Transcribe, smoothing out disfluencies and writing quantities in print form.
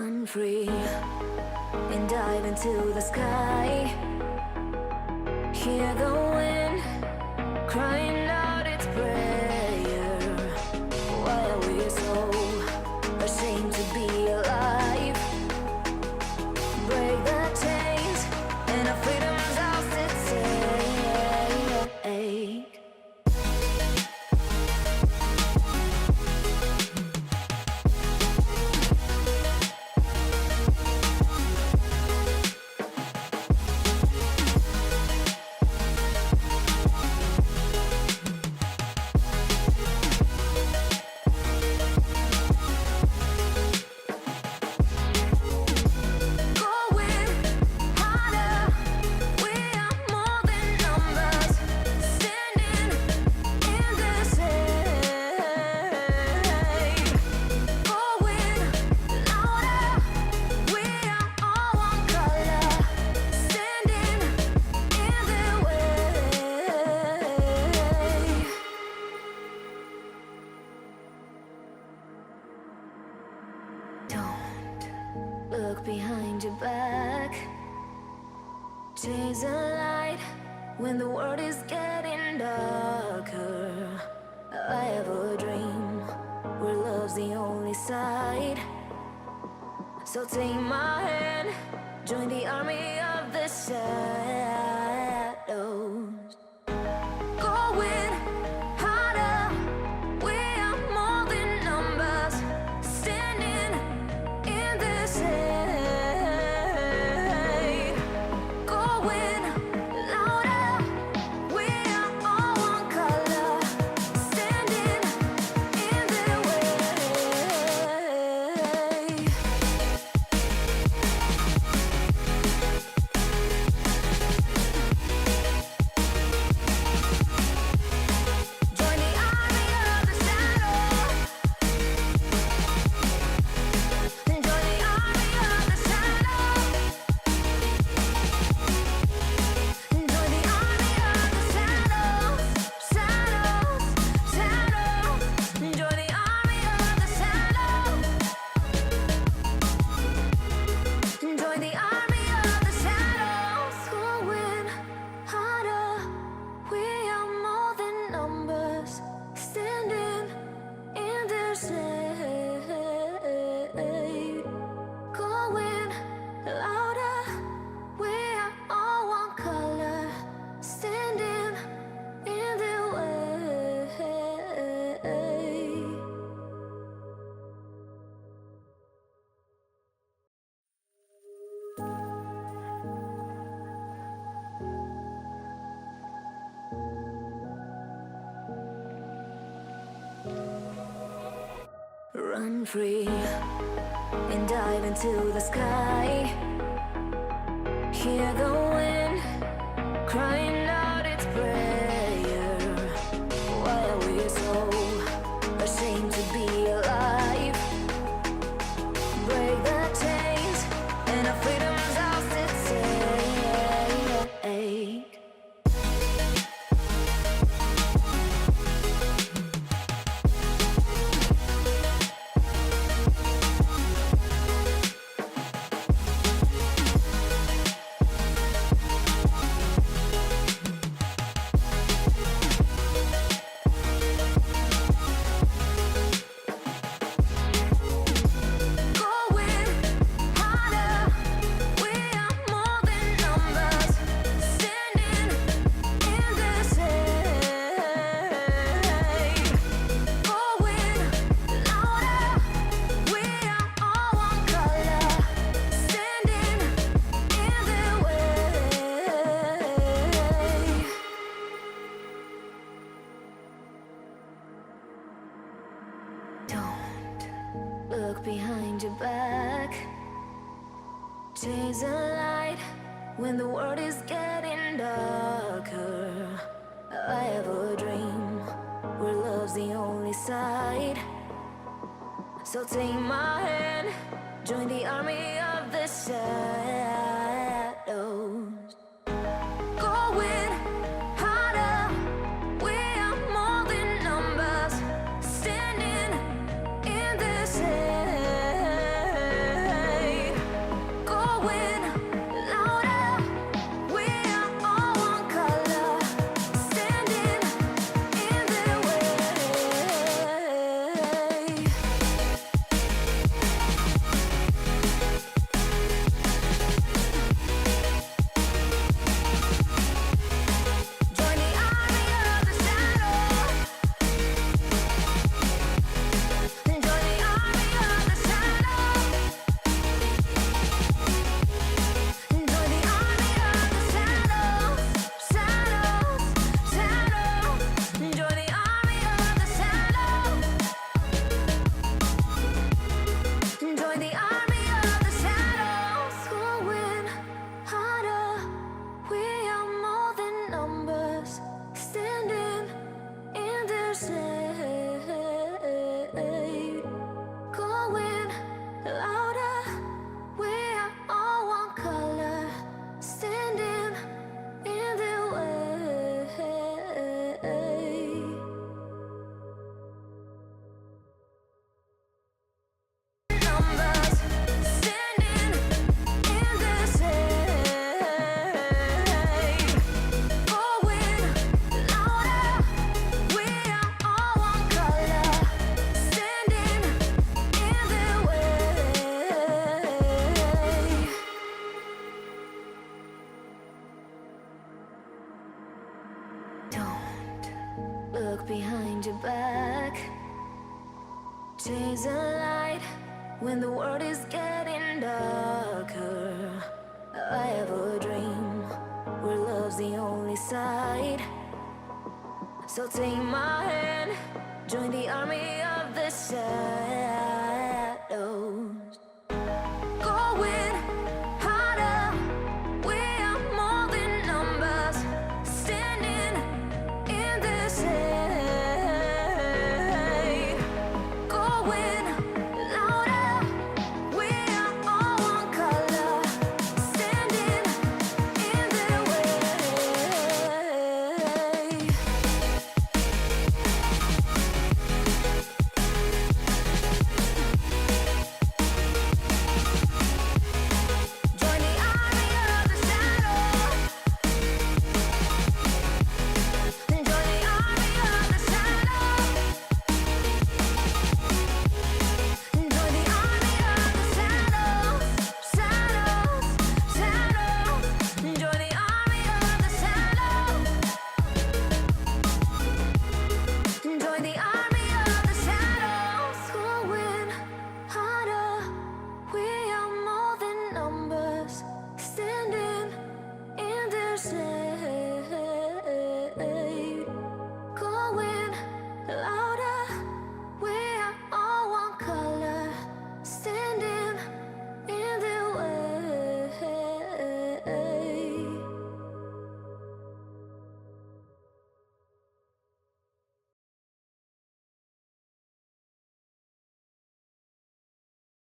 Run free and dive into the sky. Hear the wind crying out its prayer. Why are we so ashamed to be alive? Break the chains and our freedom's ours to take. Look behind your back. Chase a light when the world is getting darker. I have a dream where love's the only side. So take my hand, join the army of the shadows. Going harder, we are more than numbers. Standing in the shade. Going louder, we are all one color. Standing in the way. Join the army of the shadows. Join the army of the shadows. Join the army of the shadows. Shadows, shadows. Join the army of the shadows. Join the army of the shadows. Going harder, we are more than numbers. Standing in their shade. Going louder, we are all one color. Standing in their way. Run free and dive into the sky. Hear the wind crying out its prayer. Why are we so ashamed to be alive? Break the chains and our freedom's ours to take. Going harder, we are more than numbers. Standing in the shade. Going louder, we are all one color. Standing in the way. Don't look behind your back. Chase a light when the world is getting darker. I have a dream where love's the only side. So take my hand, join the army of the shadows. Going harder, we are more than numbers. Standing in the shade. back. Chase the light when the world is getting darker. I have a dream where love's the only side. So take my hand, join the army of the side.